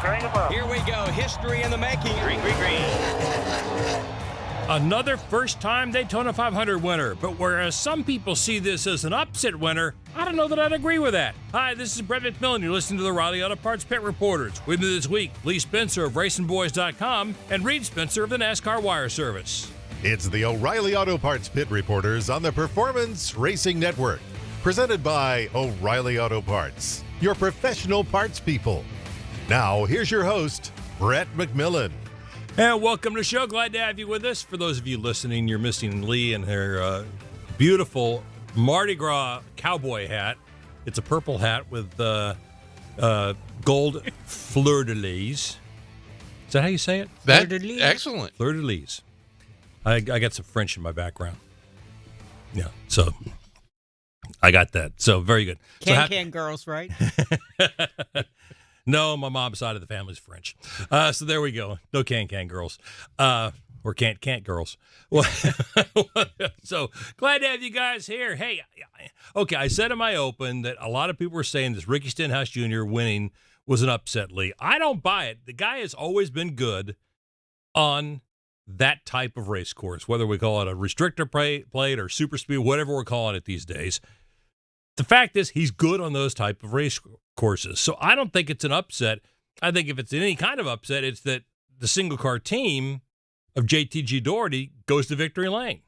Here we go. History in the making. Green, green, green. Another first-time Daytona 500 winner, but whereas some people see this as an upset winner, I don't know that I'd agree with that. Hi, this is Brett McMillan. You're listening to the Riley Auto Parts Pit Reporters. With me this week, Lee Spencer of RacingBoys.com and Reid Spencer of the NASCAR Wire Service. It's the O'Reilly Auto Parts Pit Reporters on the Performance Racing Network. Presented by O'Reilly Auto Parts, your professional parts people. Now, here's your host, Brett McMillan. And welcome to the show. Glad to have you with us. For those of you listening, you're missing Lee and her beautiful Mardi Gras cowboy hat. It's a purple hat with gold fleur-de-lis. Is that how you say it? That's excellent. Fleur-de-lis. I got some French in my background. Yeah, so I got that. So very good. Can girls, right? No, my mom's side of the family's French. So there we go. No can girls. Or can't girls. So glad to have you guys here. Hey, okay, I said in my open that a lot of people were saying this Ricky Stenhouse Jr. winning was an upset, Lee. I don't buy it. The guy has always been good on that type of race course, whether we call it a restrictor plate or super speed, whatever we're calling it these days. The fact is he's good on those type of race courses. So I don't think it's an upset. I think if it's any kind of upset, it's that the single car team of JTG Doherty goes to victory lane.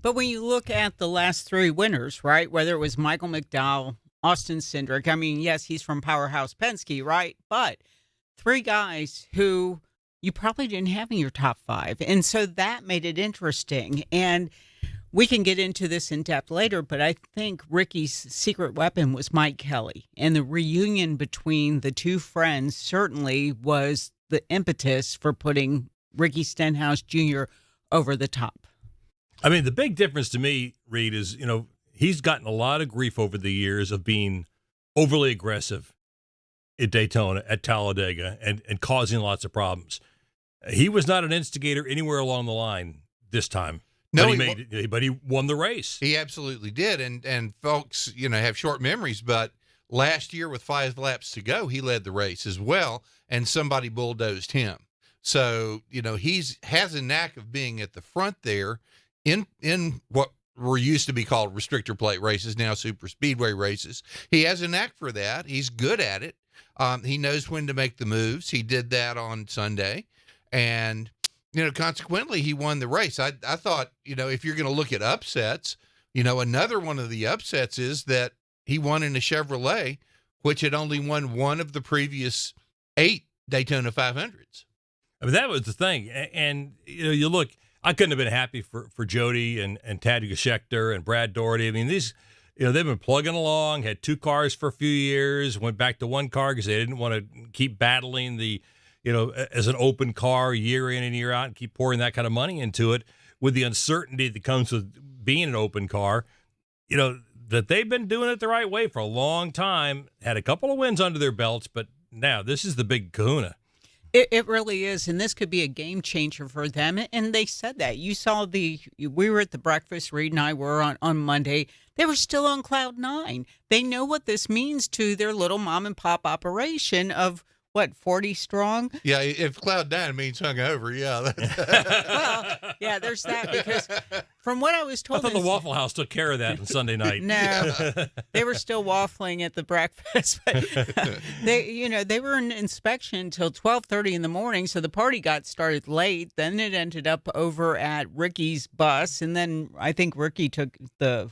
But when you look at the last three winners, right, whether it was Michael McDowell, Austin Cindric, I mean, yes, he's from Powerhouse Penske, right? But three guys who you probably didn't have in your top five. And so that made it interesting. And we can get into this in depth later, but I think Ricky's secret weapon was Mike Kelly. And the reunion between the two friends certainly was the impetus for putting Ricky Stenhouse Jr. over the top. I mean, the big difference to me, Reid, is, he's gotten a lot of grief over the years of being overly aggressive at Daytona, at Talladega, and causing lots of problems. He was not an instigator anywhere along the line this time. No, but he won the race. He absolutely did. And folks, have short memories, but last year with 5 laps to go, he led the race as well, and somebody bulldozed him. So, he has a knack of being at the front there in what were used to be called restrictor plate races, now super speedway races. He has a knack for that. He's good at it. He knows when to make the moves. He did that on Sunday. And consequently, he won the race. I thought, if you're going to look at upsets, another one of the upsets is that he won in a Chevrolet, which had only won one of the previous 8 Daytona 500s. I mean, that was the thing. And, you look, I couldn't have been happy for Jody and Taddy Scheckter and Brad Doherty. I mean, these, they've been plugging along, had 2 cars for a few years, went back to 1 car because they didn't want to keep battling the, as an open car year in and year out and keep pouring that kind of money into it with the uncertainty that comes with being an open car, that they've been doing it the right way for a long time, had a couple of wins under their belts, but now this is the big kahuna. It really is, and this could be a game changer for them, and they said that. You saw we were at the breakfast, Reid and I were on Monday. They were still on cloud 9. They know what this means to their little mom-and-pop operation of, 40 strong? Yeah, if cloud 9 means hungover, yeah. Well, yeah, there's that, because from what I was told... I thought the Waffle House took care of that on Sunday night. No, they were still waffling at the breakfast. But they were in inspection until 12:30 in the morning, so the party got started late. Then it ended up over at Ricky's bus, and then I think Ricky took the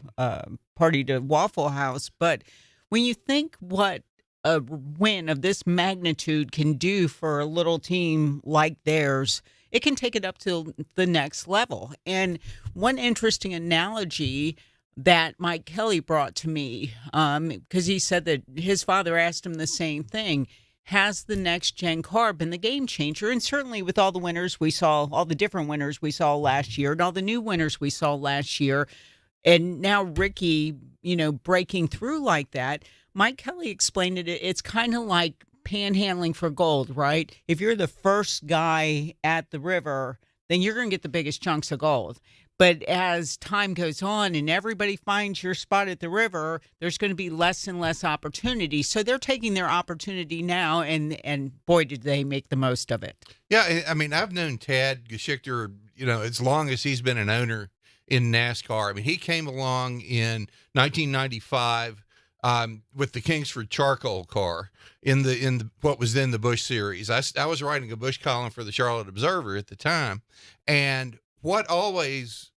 party to Waffle House. But when you think what a win of this magnitude can do for a little team like theirs, it can take it up to the next level. And one interesting analogy that Mike Kelly brought to me, because he said that his father asked him the same thing, has the next gen car been the game changer? And certainly with all the winners we saw, all the different winners we saw last year, and all the new winners we saw last year, and now Ricky, breaking through like that, Mike Kelly explained it. It's kind of like panhandling for gold, right? If you're the first guy at the river, then you're going to get the biggest chunks of gold. But as time goes on and everybody finds your spot at the river, there's going to be less and less opportunity. So they're taking their opportunity now, and boy, did they make the most of it. Yeah, I mean, I've known Tad Geschichter, as long as he's been an owner in NASCAR. I mean, he came along in 1995 with the Kingsford charcoal car in the what was then the Busch Series. I was writing a Busch column for the Charlotte Observer at the time, and what always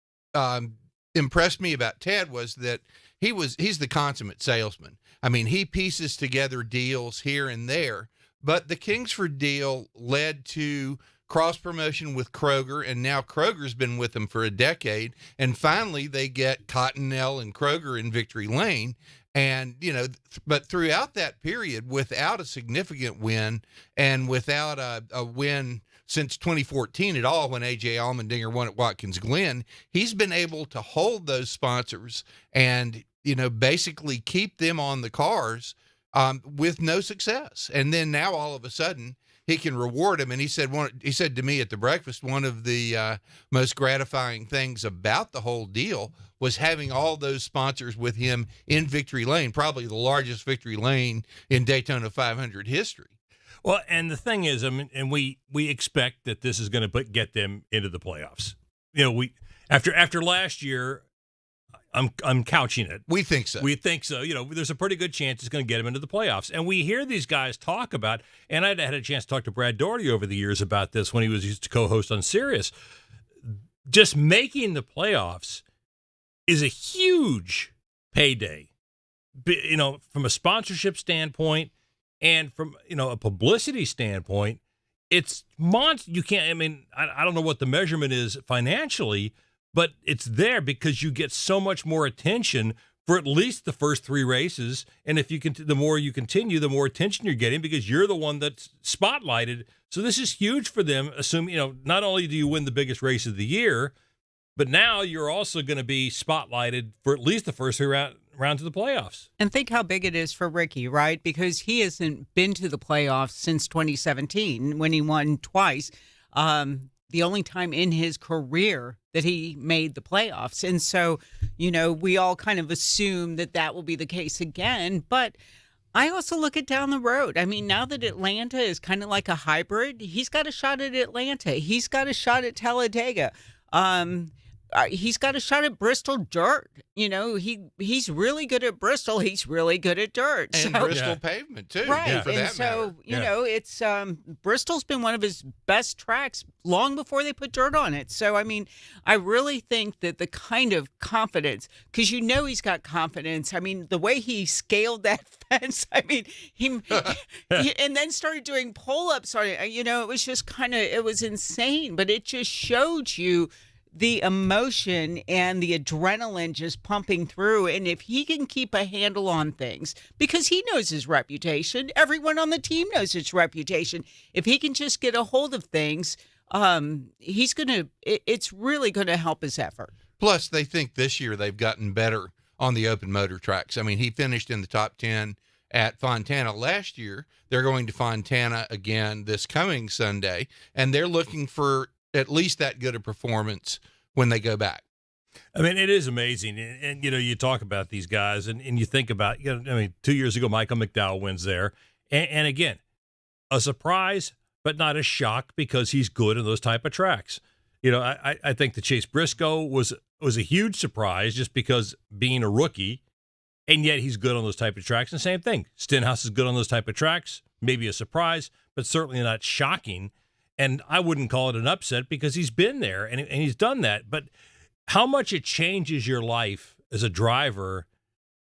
impressed me about Ted was that he's the consummate salesman. I mean, he pieces together deals here and there, but the Kingsford deal led to cross promotion with Kroger, and now Kroger's been with them for a decade, and finally they get Cottonelle and Kroger in Victory Lane. And, but throughout that period, without a significant win and without a win since 2014 at all, when A.J. Allmendinger won at Watkins Glen, he's been able to hold those sponsors and, basically keep them on the cars with no success. And then now all of a sudden he can reward them. And he said to me at the breakfast, one of the most gratifying things about the whole deal was having all those sponsors with him in Victory Lane, probably the largest Victory Lane in Daytona 500 history. Well, and the thing is, I mean, and we expect that this is going to get them into the playoffs. We after last year, I'm couching it. We think so. We think so. There's a pretty good chance it's going to get them into the playoffs. And we hear these guys talk about, and I had a chance to talk to Brad Doherty over the years about this when he used to co-host on Sirius. Just making the playoffs is a huge payday, from a sponsorship standpoint and from, a publicity standpoint. It's monster. You can't, I don't know what the measurement is financially, but it's there because you get so much more attention for at least the first three races. And if you can, the more you continue, the more attention you're getting because you're the one that's spotlighted. So this is huge for them. Assuming, not only do you win the biggest race of the year, but now you're also going to be spotlighted for at least the first three rounds of the playoffs. And think how big it is for Ricky, right? Because he hasn't been to the playoffs since 2017 when he won twice. The only time in his career that he made the playoffs. And so, we all kind of assume that will be the case again. But I also look at down the road. I mean, now that Atlanta is kind of like a hybrid, he's got a shot at Atlanta. He's got a shot at Talladega. He's got a shot at Bristol dirt. He's really good at Bristol. He's really good at dirt. And Bristol pavement, too. Right. For and that so, matter. It's Bristol's been one of his best tracks long before they put dirt on it. So, I really think that the kind of confidence, because he's got confidence. The way he scaled that fence, he and then started doing pull-ups on it. It was just it was insane. But it just showed you the emotion and the adrenaline just pumping through. And if he can keep a handle on things, because he knows his reputation, everyone on the team knows his reputation. If he can just get a hold of things, it's really going to help his effort. Plus, they think this year they've gotten better on the open motor tracks. He finished in the top 10 at Fontana last year. They're going to Fontana again this coming Sunday, and they're looking for at least that good a performance when they go back. It is amazing. And you talk about these guys and you think about, 2 years ago, Michael McDowell wins there. And again, a surprise, but not a shock because he's good in those type of tracks. I think the Chase Briscoe was a huge surprise just because being a rookie, and yet he's good on those type of tracks. And same thing, Stenhouse is good on those type of tracks, maybe a surprise, but certainly not shocking. And I wouldn't call it an upset because he's been there and he's done that. But how much it changes your life as a driver,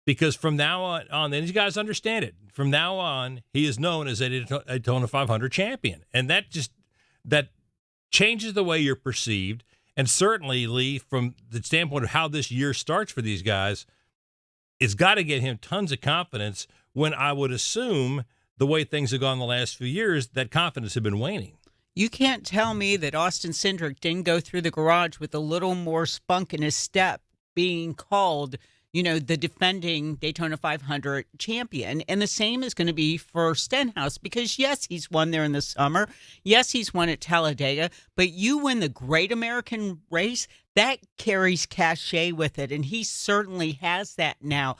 because from now on, and these guys understand it, from now on, he is known as a Daytona 500 champion. And that changes the way you're perceived. And certainly, Lee, from the standpoint of how this year starts for these guys, it's got to get him tons of confidence when I would assume the way things have gone the last few years, that confidence had been waning. You can't tell me that Austin Cindric didn't go through the garage with a little more spunk in his step being called, the defending Daytona 500 champion. And the same is going to be for Stenhouse because, yes, he's won there in the summer. Yes, he's won at Talladega. But you win the Great American Race, that carries cachet with it, and he certainly has that now.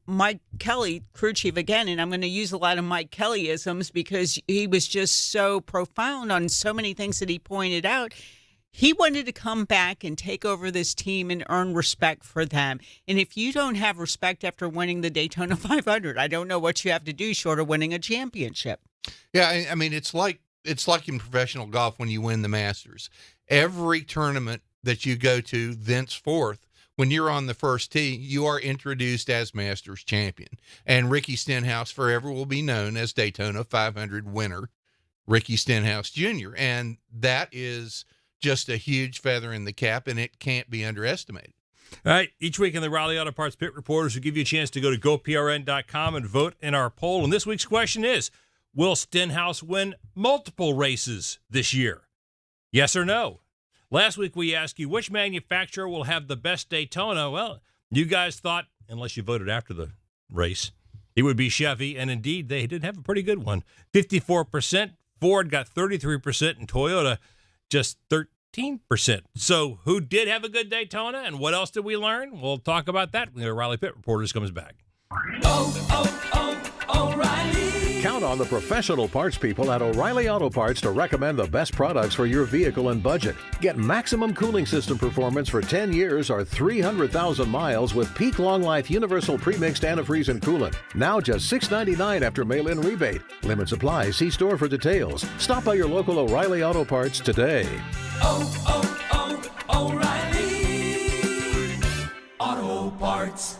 Mike Kelly, crew chief again, and I'm going to use a lot of Mike Kelly-isms because he was just so profound on so many things that he pointed out. He wanted to come back and take over this team and earn respect for them. And if you don't have respect after winning the Daytona 500, I don't know what you have to do short of winning a championship. Yeah, I mean, it's like in professional golf when you win the Masters. Every tournament that you go to thenceforth, when you're on the first tee, you are introduced as Masters champion. And Ricky Stenhouse forever will be known as Daytona 500 winner, Ricky Stenhouse Jr. And that is just a huge feather in the cap, and it can't be underestimated. All right, each week in the Riley Auto Parts Pit Reporters, will give you a chance to go to GoPRN.com and vote in our poll. And this week's question is, will Stenhouse win multiple races this year? Yes or no? Last week we asked you which manufacturer will have the best Daytona. Well, you guys thought, unless you voted after the race, it would be Chevy, and indeed they did have a pretty good one. 54%, Ford got 33%, and Toyota just 13%. So who did have a good Daytona, and what else did we learn? We'll talk about that when the Riley Pit Reporters comes back. O'Reilly. Count on the professional parts people at O'Reilly Auto Parts to recommend the best products for your vehicle and budget. Get maximum cooling system performance for 10 years or 300,000 miles with peak long life universal premixed antifreeze and coolant. Now just $6.99 after mail-in rebate. Limit supply. See store for details. Stop by your local O'Reilly Auto Parts today. O'Reilly Auto Parts.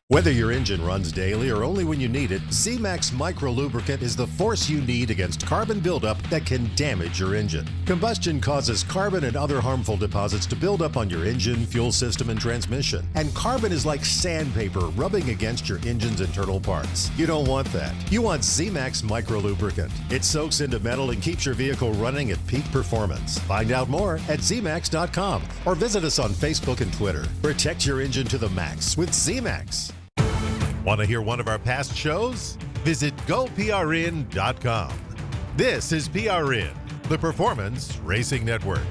Whether your engine runs daily or only when you need it, Z-Max Micro Lubricant is the force you need against carbon buildup that can damage your engine. Combustion causes carbon and other harmful deposits to build up on your engine, fuel system, and transmission. And carbon is like sandpaper rubbing against your engine's internal parts. You don't want that. You want Z-Max Micro Lubricant. It soaks into metal and keeps your vehicle running at peak performance. Find out more at zmax.com or visit us on Facebook and Twitter. Protect your engine to the max with Z-Max. Want to hear one of our past shows? Visit GoPRN.com. This is PRN, the Performance Racing Network.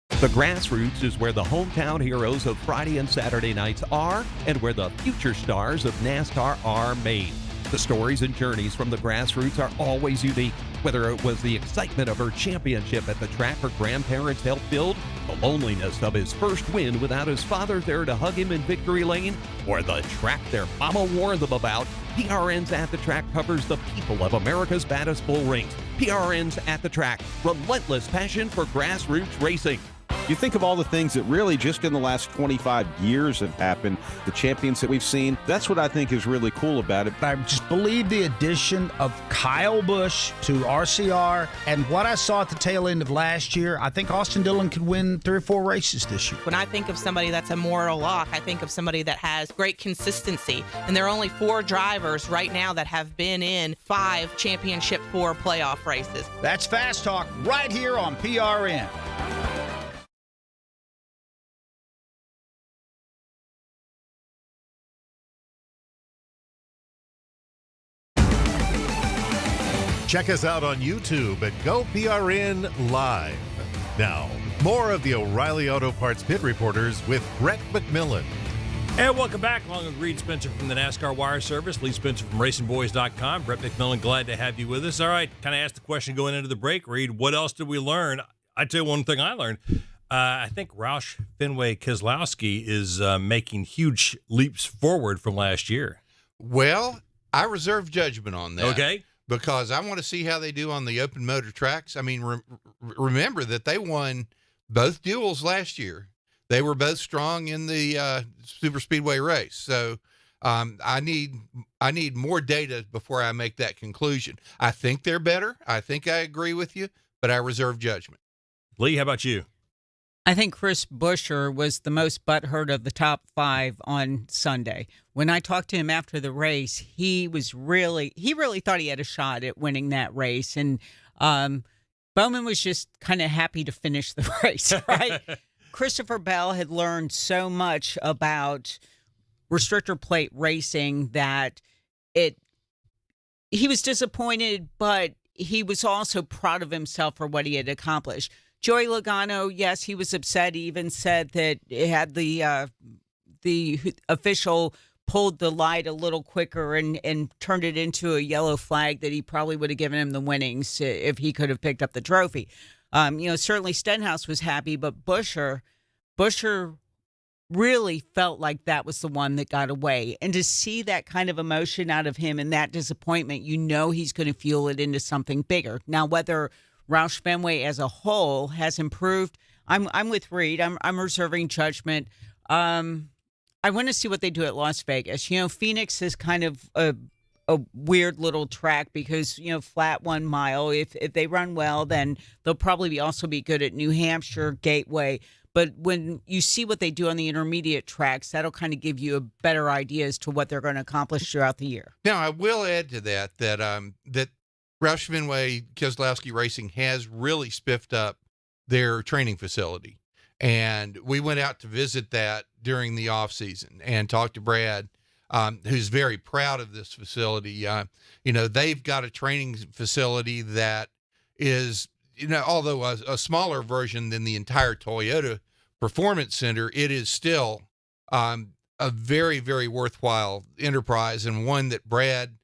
The Grassroots is where the hometown heroes of Friday and Saturday nights are and where the future stars of NASCAR are made. The stories and journeys from the Grassroots are always unique, whether it was the excitement of her championship at the track her grandparents helped build, the loneliness of his first win without his father there to hug him in victory lane, or the track their mama warned them about. PRN's At the Track covers the people of America's baddest bull rings. PRN's At the Track, relentless passion for grassroots racing. You think of all the things that really just in the last 25 years have happened, the champions that we've seen. That's what I think is really cool about it. I just believe the addition of Kyle Busch to RCR and what I saw at the tail end of last year, I think Austin Dillon could win 3 or 4 races this year. When I think of somebody that's a moral lock, I think of somebody that has great consistency. And there are only 4 drivers right now that have been in 5 Championship 4 playoff races. That's Fast Talk right here on PRN. Check us out on YouTube at GoPRN Live. Now, more of the O'Reilly Auto Parts Pit Reporters with Brett McMillan. And welcome back, along with Reid Spencer from the NASCAR Wire Service, Lee Spencer from RacingBoys.com. Brett McMillan, glad to have you with us. All right, kind of asked the question going into the break, Reid, what else did we learn? I tell you one thing I learned. I think Roush Fenway Keselowski is making huge leaps forward from last year. Well, I reserve judgment on that. Okay. Because I want to see how they do on the open motor tracks. I mean, remember that they won both duels last year. They were both strong in the super speedway race. So I need more data before I make that conclusion. I think they're better. I think I agree with you, but I reserve judgment. Lee, how about you? I think Chris Buescher was the most butthurt of the top 5 on Sunday. When I talked to him after the race, he really thought he had a shot at winning that race. And Bowman was just kind of happy to finish the race, right? Christopher Bell had learned so much about restrictor plate racing that he was disappointed, but he was also proud of himself for what he had accomplished. Joey Logano, yes, he was upset. He even said that it had the official pulled the light a little quicker and turned it into a yellow flag, that he probably would have given him the winnings if he could have picked up the trophy. Certainly Stenhouse was happy, but Buescher really felt like that was the one that got away. And to see that kind of emotion out of him and that disappointment, he's going to fuel it into something bigger. Now, whether Roush Fenway as a whole has improved, I'm with Reid. I'm reserving judgment. I want to see what they do at Las Vegas. Phoenix is kind of a weird little track because, flat 1 mile. If they run well, then they'll probably also be good at New Hampshire, Gateway. But when you see what they do on the intermediate tracks, that'll kind of give you a better idea as to what they're going to accomplish throughout the year. Now, I will add to that Roush Fenway Keselowski Racing has really spiffed up their training facility. And we went out to visit that during the off season and talked to Brad, who's very proud of this facility. They've got a training facility that is, although a smaller version than the entire Toyota Performance Center, it is still a very, very worthwhile enterprise, and one that Brad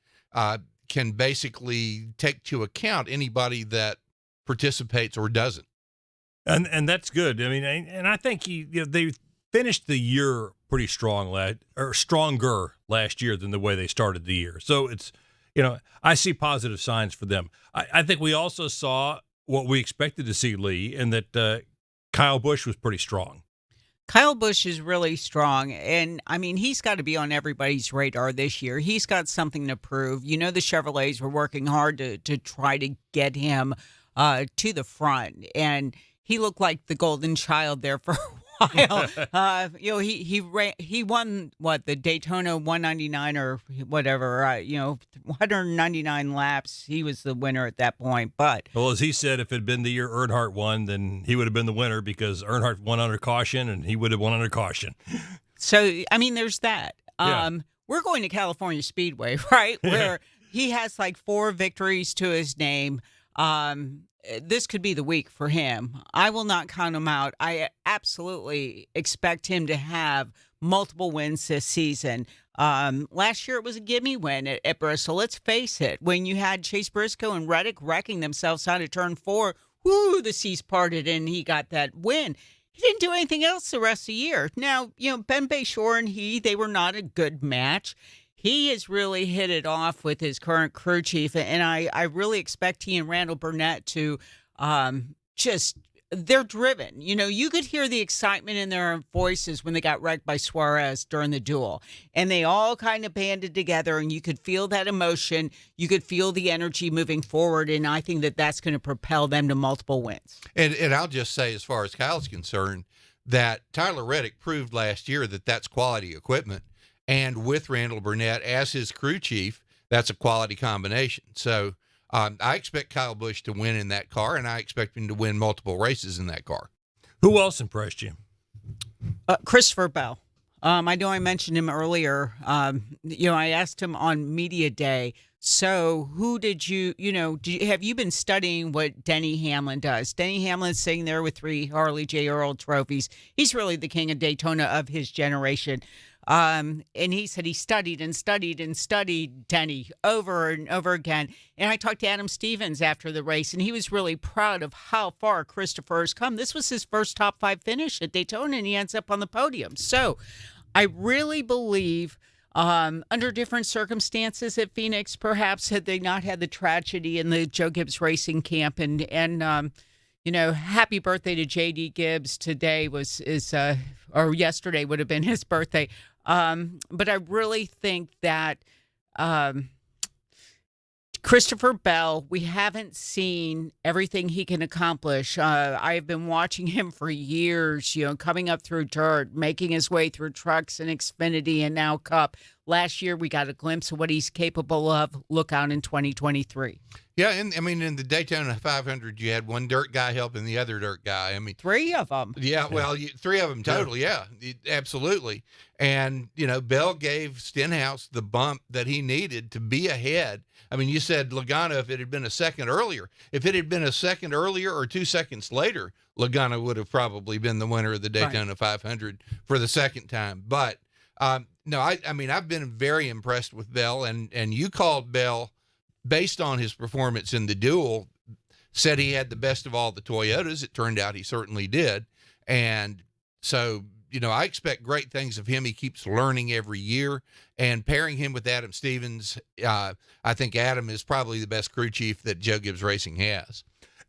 can basically take to account anybody that participates or doesn't. And that's good. I mean, and I think they finished the year pretty strong, stronger last year than the way they started the year. So it's, I see positive signs for them. I think we also saw what we expected to see, Lee, and that Kyle Busch was pretty strong. Kyle Busch is really strong, and I mean, he's got to be on everybody's radar this year. He's got something to prove. The Chevrolets were working hard to try to get him to the front, and he looked like the golden child there for a while. He won the Daytona 199 or whatever. 199 laps. He was the winner at that point. But as he said, if it had been the year Earnhardt won, then he would have been the winner because Earnhardt won under caution, and he would have won under caution. So I mean, there's that. We're going to California Speedway, right? Where he has like 4 victories to his name. This could be the week for him. I will not count him out. I absolutely expect him to have multiple wins this season. Last year it was a gimme win at Bristol. Let's face it. When you had Chase Briscoe and Reddick wrecking themselves out of turn 4, the seas parted and he got that win. He didn't do anything else the rest of the year. Now, Ben Bayshore and they were not a good match. He has really hit it off with his current crew chief, and I really expect he and Randall Burnett to they're driven. You could hear the excitement in their voices when they got wrecked by Suarez during the duel, and they all kind of banded together, and you could feel that emotion. You could feel the energy moving forward, and I think that that's going to propel them to multiple wins. And I'll just say, as far as Kyle's concerned, that Tyler Reddick proved last year that that's quality equipment. And with Randall Burnett as his crew chief, that's a quality combination. So I expect Kyle Busch to win in that car, and I expect him to win multiple races in that car. Who else impressed you? Christopher Bell. I know I mentioned him earlier. I asked him on Media Day, so who did you have you been studying what Denny Hamlin does? Denny Hamlin's sitting there with 3 Harley J. Earl trophies. He's really the king of Daytona of his generation. And he said he studied and studied and studied Denny over and over again. And I talked to Adam Stevens after the race, and he was really proud of how far Christopher has come. This was his first top 5 finish at Daytona, and he ends up on the podium. So I really believe under different circumstances at Phoenix, perhaps had they not had the tragedy in the Joe Gibbs Racing camp and happy birthday to J.D. Gibbs. Today or yesterday would have been his birthday. But I really think that Christopher Bell, we haven't seen everything he can accomplish. I have been watching him for years, coming up through dirt, making his way through trucks and Xfinity and now Cup. last year. We got a glimpse of what he's capable of. Look out in 2023. Yeah, and I mean, in the Daytona 500, you had one dirt guy helping the other dirt guy. I mean, 3 of them. Yeah, well, 3 of them total. Yeah, absolutely. And, Bell gave Stenhouse the bump that he needed to be ahead. I mean, you said Logano, if it had been a second earlier, or 2 seconds later, Logano would have probably been the winner of the Daytona 500 for the second time. But, no, I mean, I've been very impressed with Bell, and you called Bell based on his performance in the duel, said he had the best of all the Toyotas. It turned out he certainly did. And so, I expect great things of him. He keeps learning every year, and pairing him with Adam Stevens, I think Adam is probably the best crew chief that Joe Gibbs Racing has.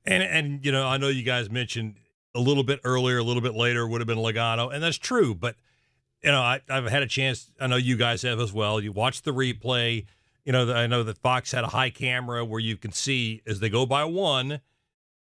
And I know you guys mentioned a little bit earlier, a little bit later would have been Logano, and that's true. But, I've had a chance, I know you guys have as well. You watch the replay. I know that Fox had a high camera where you can see as they go by one,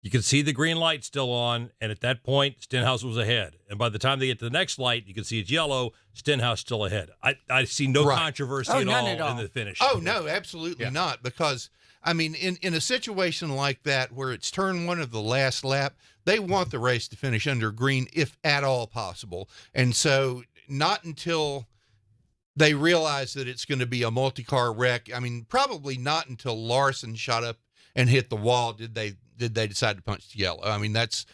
you can see the green light still on. And at that point, Stenhouse was ahead. And by the time they get to the next light, you can see it's yellow, Stenhouse still ahead. I see no controversy at all in the finish. Oh, no, absolutely not. Because, I mean, in a situation like that where it's turn one of the last lap, they want the race to finish under green if at all possible. And so not until they realized that it's going to be a multi-car wreck. I mean, probably not until Larson shot up and hit the wall did they decide to punch the yellow. I mean, that's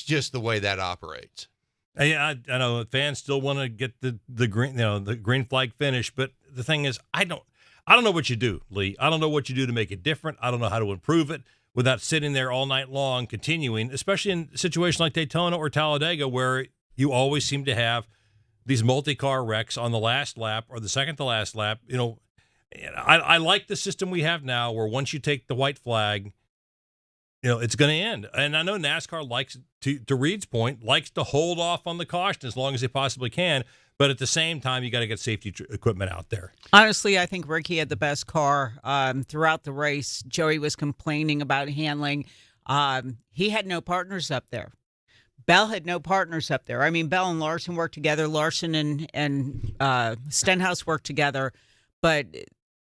just the way that operates. I know fans still want to get the green, the green flag finish, but the thing is, I don't know what you do, Lee. I don't know what you do to make it different. I don't know how to improve it without sitting there all night long, continuing, especially in a situation like Daytona or Talladega, where you always seem to have these multi-car wrecks on the last lap or the second to last lap. I like the system we have now where once you take the white flag, it's going to end. And I know NASCAR likes, to Reid's point, likes to hold off on the caution as long as they possibly can. But at the same time, you got to get safety equipment out there. Honestly, I think Ricky had the best car throughout the race. Joey was complaining about handling. He had no partners up there. Bell had no partners up there. I mean, Bell and Larson worked together. Larson and Stenhouse worked together. But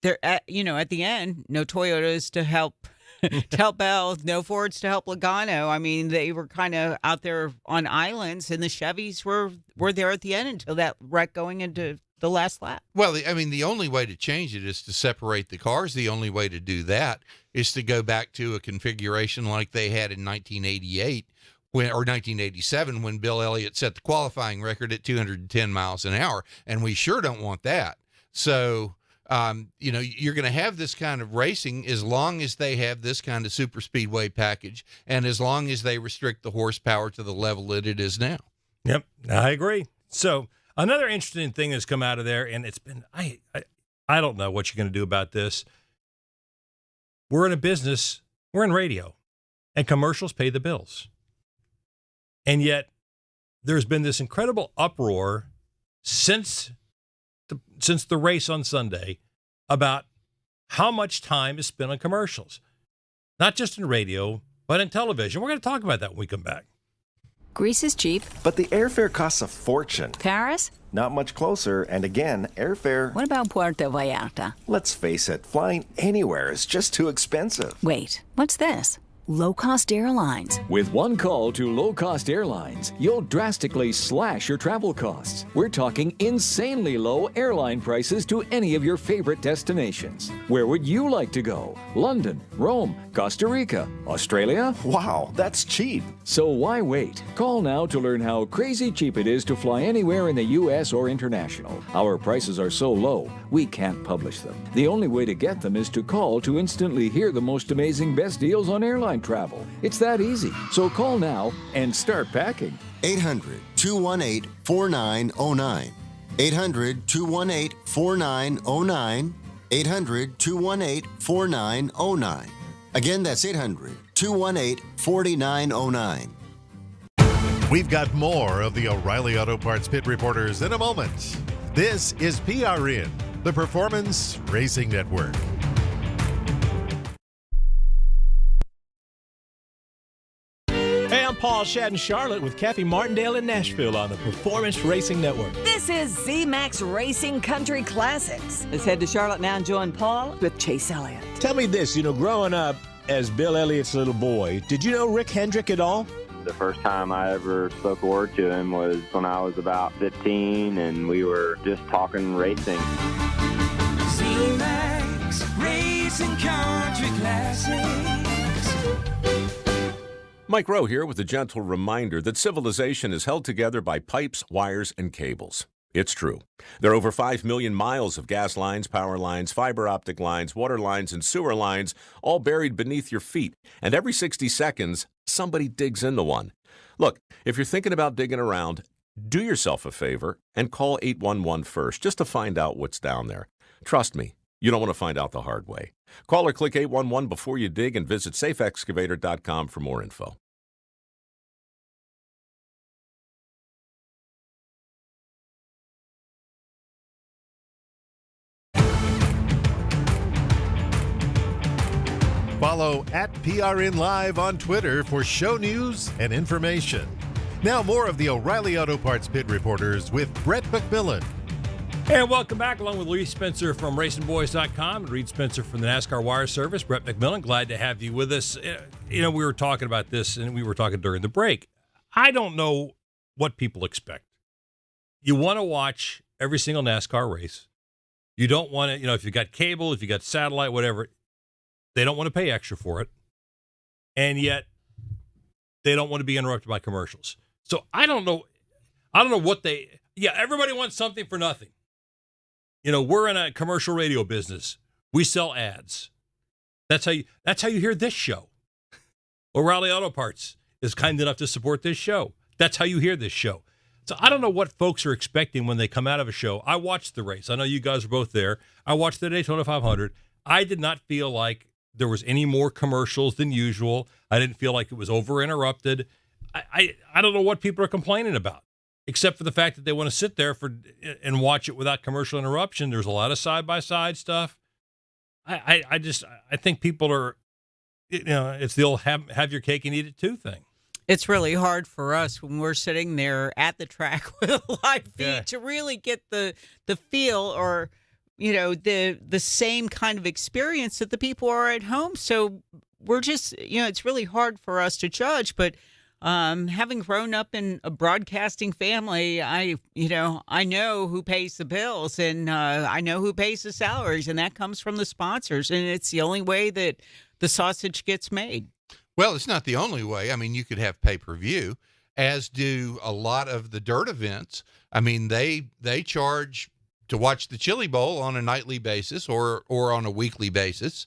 there, at the end, no Toyotas to help Bell, no Fords to help Logano. I mean, they were kind of out there on islands, and the Chevys were there at the end until that wreck going into the last lap. Well, I mean, the only way to change it is to separate the cars. The only way to do that is to go back to a configuration like they had in 1988. Or 1987, when Bill Elliott set the qualifying record at 210 miles an hour, and we sure don't want that. So, you're going to have this kind of racing as long as they have this kind of super speedway package, and as long as they restrict the horsepower to the level that it is now. Yep, I agree. So, another interesting thing that's come out of there, and it's been, I don't know what you're going to do about this. We're in a business, we're in radio, and commercials pay the bills. And yet, there's been this incredible uproar since the race on Sunday about how much time is spent on commercials, not just in radio, but in television. We're going to talk about that when we come back. Greece is cheap. But the airfare costs a fortune. Paris? Not much closer. And again, airfare... What about Puerto Vallarta? Let's face it, flying anywhere is just too expensive. Wait, what's this? Low-cost airlines. With one call to low-cost airlines, you'll drastically slash your travel costs. We're talking insanely low airline prices to any of your favorite destinations. Where would you like to go? London, Rome, Costa Rica, Australia? Wow, that's cheap. So why wait? Call now to learn how crazy cheap it is to fly anywhere in the U.S. or international. Our prices are so low, we can't publish them. The only way to get them is to call to instantly hear the most amazing best deals on airline travel. It's that easy. So call now and start packing. 800-218-4909. 800-218-4909. 800-218-4909. Again, that's 800-218-4909. We've got more of the O'Reilly Auto Parts Pit Reporters in a moment. This is PRN, the Performance Racing Network. Paul Shadden Charlotte with Kathy Martindale in Nashville on the Performance Racing Network. This is Z-Max Racing Country Classics. Let's head to Charlotte now and join Paul with Chase Elliott. Tell me this, growing up as Bill Elliott's little boy, did you know Rick Hendrick at all? The first time I ever spoke a word to him was when I was about 15, and we were just talking racing. Z-Max Racing Country Classics. Mike Rowe here with a gentle reminder that civilization is held together by pipes, wires, and cables. It's true. There are over 5 million miles of gas lines, power lines, fiber optic lines, water lines, and sewer lines, all buried beneath your feet. And every 60 seconds, somebody digs into one. Look, if you're thinking about digging around, do yourself a favor and call 811 first just to find out what's down there. Trust me, you don't want to find out the hard way. Call or click 811 before you dig and visit safeexcavator.com for more info. Follow @PRN Live on Twitter for show news and information. Now more of the O'Reilly Auto Parts Pit Reporters with Brett McMillan. And welcome back, along with Lee Spencer from RacingBoys.com and Reid Spencer from the NASCAR Wire Service. Brett McMillan, glad to have you with us. We were talking about this, and we were talking during the break. I don't know what people expect. You want to watch every single NASCAR race. You don't want to, if you got cable, if you got satellite, whatever, they don't want to pay extra for it. And yet, they don't want to be interrupted by commercials. So I don't know what everybody wants something for nothing. We're in a commercial radio business. We sell ads. That's how you hear this show. O'Reilly Auto Parts is kind enough to support this show. That's how you hear this show. So I don't know what folks are expecting when they come out of a show. I watched the race. I know you guys were both there. I watched the Daytona 500. I did not feel like there was any more commercials than usual. I didn't feel like it was over-interrupted. I don't know what people are complaining about, except for the fact that they want to sit there and watch it without commercial interruption. There's a lot of side-by-side stuff. I think people are, it's the old have your cake and eat it too thing. It's really hard for us when we're sitting there at the track with a live feed to really get the feel or the same kind of experience that the people are at home. So we're just, it's really hard for us to judge. But having grown up in a broadcasting family, I know who pays the bills and I know who pays the salaries, and that comes from the sponsors. And it's the only way that the sausage gets made. Well, it's not the only way. I mean, you could have pay-per-view, as do a lot of the dirt events. I mean, they charge to watch the Chili Bowl on a nightly basis or on a weekly basis.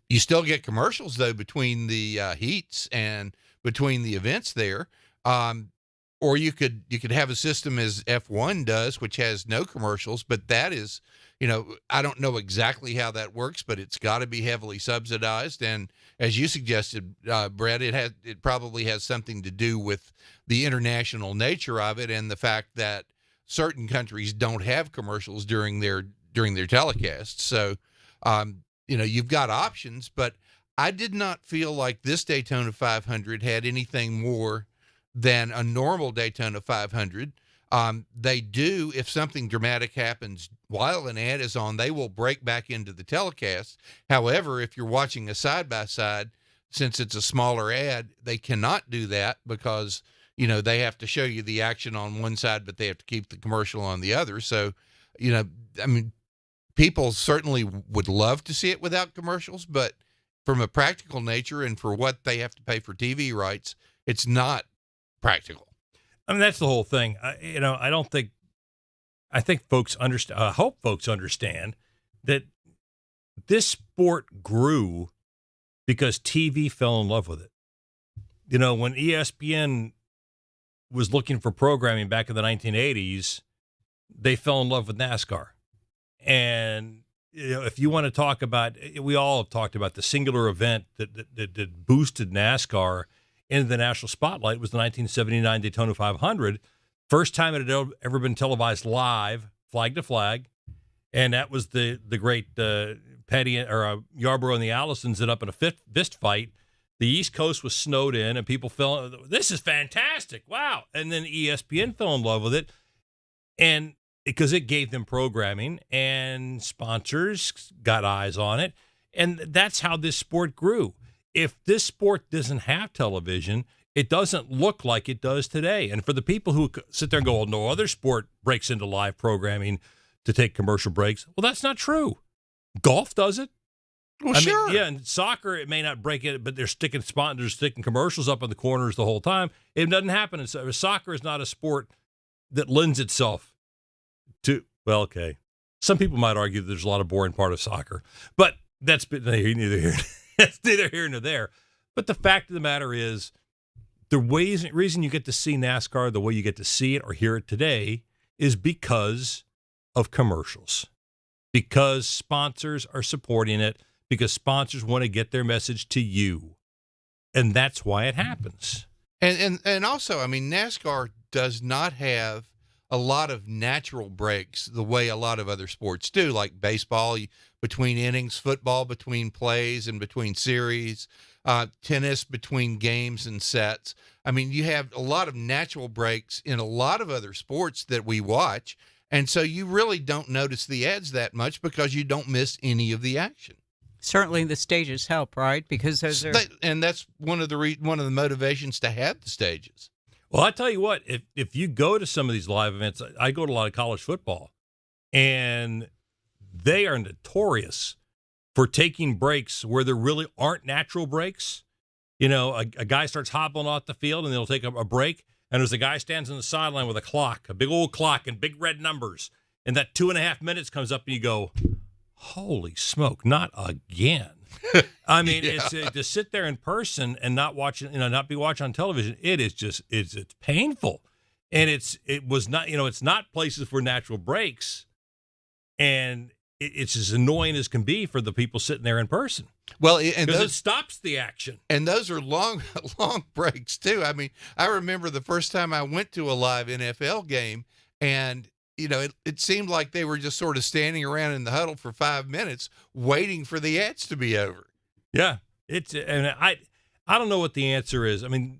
You still get commercials, though, between the heats and between the events there. Or you could have a system as F1 does, which has no commercials, but that is, I don't know exactly how that works, but it's got to be heavily subsidized. And as you suggested, Brett, it probably has something to do with the international nature of it and the fact that certain countries don't have commercials during their telecasts. So, you've got options, but I did not feel like this Daytona 500 had anything more than a normal Daytona 500. They do, if something dramatic happens while an ad is on, they will break back into the telecast. However, if you're watching a side-by-side, since it's a smaller ad, they cannot do that because, they have to show you the action on one side, but they have to keep the commercial on the other. So, people certainly would love to see it without commercials, but from a practical nature and for what they have to pay for TV rights, it's not practical. I mean, that's the whole thing. I think folks understand. I hope folks understand that this sport grew because TV fell in love with it. When ESPN was looking for programming back in the 1980s, they fell in love with NASCAR. And if you want to talk about, we all have talked about the singular event that boosted NASCAR into the national spotlight was the 1979 Daytona 500. First time it had ever been televised live, flag to flag, and that was the great Petty or Yarborough and the Allisons ended up in a fist fight The East Coast was snowed in, and people this is fantastic. Wow. And then ESPN fell in love with it. And because it gave them programming and sponsors got eyes on it. And that's how this sport grew. If this sport doesn't have television, it doesn't look like it does today. And for the people who sit there and go, oh, no other sport breaks into live programming to take commercial breaks. Well, that's not true. Golf does it. Well, I sure. mean, yeah, and soccer, it may not break it, but they're sticking commercials up in the corners the whole time. It doesn't happen. Soccer is not a sport that lends itself to, well, okay. Some people might argue that there's a lot of boring part of soccer, but that's neither here. That's neither here nor there. But the fact of the matter is, the reason you get to see NASCAR the way you get to see it or hear it today is because of commercials, because sponsors are supporting it, because sponsors want to get their message to you. And that's why it happens. And also, I mean, NASCAR does not have a lot of natural breaks the way a lot of other sports do, like baseball between innings, football between plays and between series, tennis between games and sets. I mean, you have a lot of natural breaks in a lot of other sports that we watch. And so you really don't notice the ads that much because you don't miss any of the action. Certainly the stages help, right? Because those are... And that's one of the motivations to have the stages. Well, I tell you what, if you go to some of these live events, I go to a lot of college football, and they are notorious for taking breaks where there really aren't natural breaks. You know, a guy starts hobbling off the field, and they'll take a break, and there's a guy stands on the sideline with a clock, a big old clock and big red numbers, and that 2.5 minutes comes up, and you go, holy smoke, not again. I mean, Yeah. it's to sit there in person and not watch, not be watching on television. It is just, it's painful. And it's not places for natural breaks. And it's as annoying as can be for the people sitting there in person. Well, and because it stops the action. And those are long breaks too. I mean, I remember the first time I went to a live NFL game, and it seemed like they were just sort of standing around in the huddle for 5 minutes waiting for the ads to be over. Yeah, and I don't know what the answer is. I mean,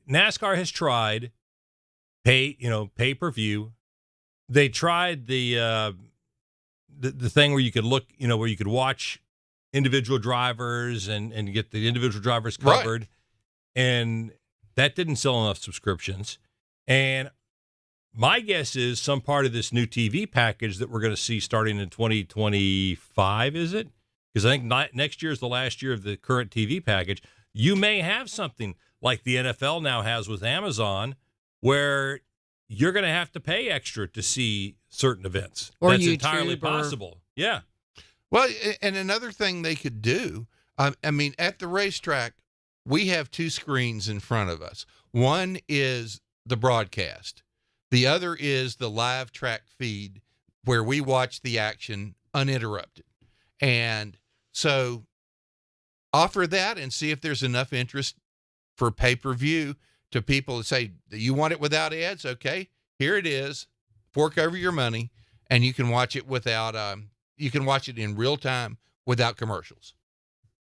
NASCAR has tried pay-per-view. They tried the thing where you could look, where you could watch individual drivers and get the individual drivers covered, right. And that didn't sell enough subscriptions. And my guess is some part of this new TV package that we're going to see starting in 2025, is it? Because I think next year is the last year of the current TV package. You may have something like the NFL now has with Amazon, where you're going to have to pay extra to see certain events. Or that's YouTube entirely possible. Yeah. Well, and another thing they could do, I mean, at the racetrack, we have two screens in front of us. One is the broadcast. The other is the live track feed where we watch the action uninterrupted. And so offer that and see if there's enough interest for pay-per-view to people that say, you want it without ads? Okay, here it is. Fork over your money, and you can watch it without, you can watch it in real time without commercials.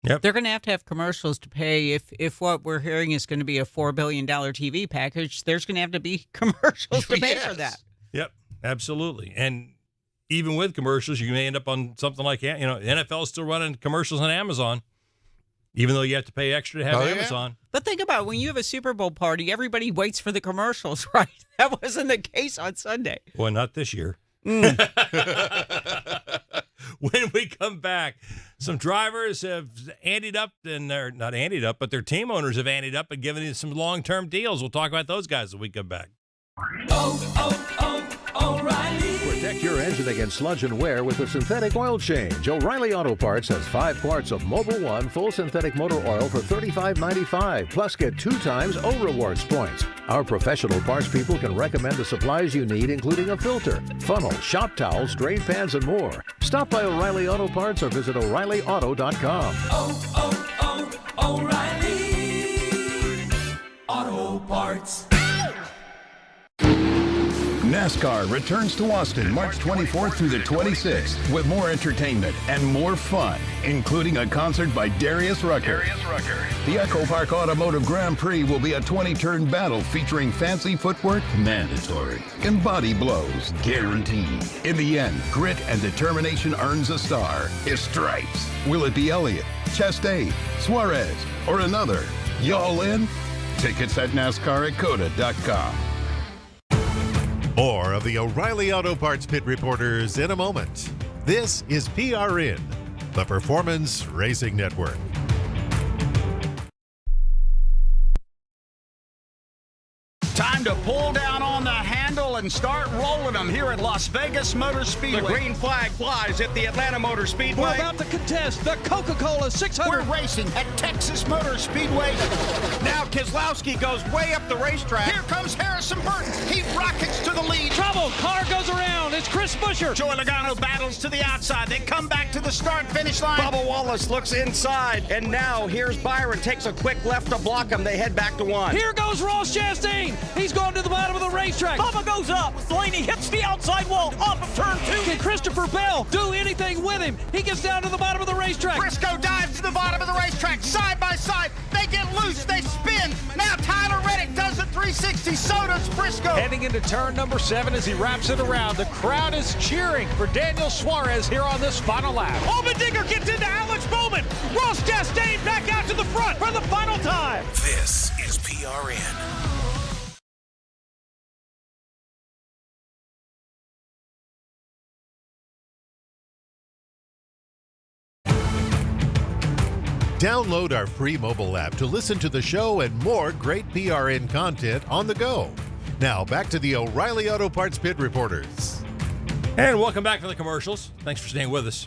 Yep. They're going to have commercials to pay. If what we're hearing is going to be a $4 billion TV package, there's going to have to be commercials to pay for that. Yep, absolutely. And even with commercials, you may end up on something like, the NFL is still running commercials on Amazon, even though you have to pay extra to have Amazon. But think about it, when you have a Super Bowl party, everybody waits for the commercials, right? That wasn't the case on Sunday. Well, not this year. When we come back, some drivers have anteed up, and they're not anteed up, but their team owners have anteed up and given you some long-term deals. We'll talk about those guys when we come back. O'Reilly. Protect your engine against sludge and wear with a synthetic oil change. O'Reilly Auto Parts has 5 quarts of Mobil 1 full synthetic motor oil for $35.95. Plus, get 2 times O Rewards points. Our professional parts people can recommend the supplies you need, including a filter, funnel, shop towels, drain pans, and more. Stop by O'Reilly Auto Parts or visit O'ReillyAuto.com. O'Reilly Auto Parts. NASCAR returns to Austin March 24th through the 26th with more entertainment and more fun, including a concert by Darius Rucker. The Echo Park Automotive Grand Prix will be a 20-turn battle featuring fancy footwork mandatory and body blows guaranteed. In the end, grit and determination earns a star, his stripes. Will it be Elliott, Chastain, Suarez, or another? Y'all in? Tickets at NASCAR@COTA.com. More of the O'Reilly Auto Parts Pit Reporters in a moment. This is PRN, the Performance Racing Network. Time to pull down on the handle and start rolling them here at Las Vegas Motor Speedway. The green flag flies at the Atlanta Motor Speedway. We're about to contest the Coca-Cola 600. We're racing at Texas Motor Speedway. Now Keselowski goes way up the racetrack. Here comes Harrison Burton. He rockets to the lead. Trouble. Car goes around. It's Chris Buescher. Joey Logano battles to the outside. They come back to the start-finish line. Bubba Wallace looks inside. And now here's Byron. Takes a quick left to block him. They head back to one. Here goes Ross Chastain. He's going to the bottom of the racetrack. Bubba goes up. Blaney hits the outside wall off of turn 2. Can Christopher Bell do anything with him? He gets down to the bottom of the racetrack. Briscoe dives to the bottom of the racetrack. Side by side. They get loose. They spin. Now Tyler Reddick does the 360. So does Briscoe. Heading into turn number 7 as he wraps it around. The crowd is cheering for Daniel Suarez here on this final lap. Allmendinger gets into Alex Bowman. Ross Chastain back out to the front for the final time. This is PRN. Download our free mobile app to listen to the show and more great PRN content on the go. Now, back to the O'Reilly Auto Parts Pit Reporters. And welcome back to the commercials. Thanks for staying with us.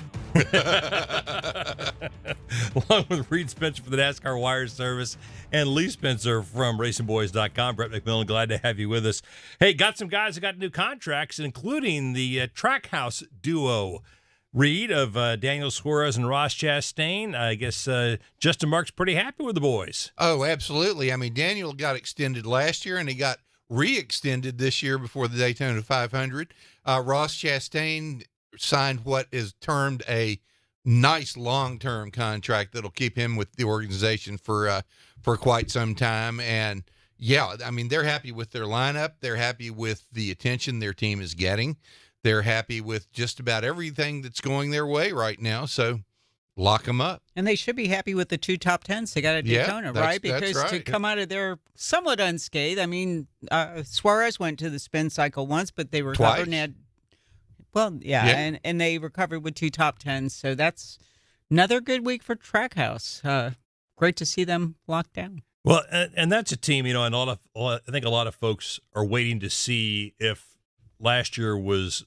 Along with Reid Spencer for the NASCAR Wire Service and Lee Spencer from RacingBoys.com. Brett McMillan, glad to have you with us. Hey, got some guys that got new contracts, including the Trackhouse duo. Reid of Daniel Suarez and Ross Chastain. I guess Justin Marks pretty happy with the boys. Oh, absolutely. I mean, Daniel got extended last year, and he got re-extended this year before the Daytona 500. Ross Chastain signed what is termed a nice long-term contract that'll keep him with the organization for quite some time. And, yeah, I mean, they're happy with their lineup. They're happy with the attention their team is getting. They're happy with just about everything that's going their way right now, so lock them up. And they should be happy with the 2 top 10s they got at Daytona, right? Because right. to come out of there somewhat unscathed, I mean, Suarez went to the spin cycle once, but they recovered and had, and they recovered with 2 top 10s, so that's another good week for Trackhouse. Great to see them locked down. Well, and that's a team, and I think a lot of folks are waiting to see if last year was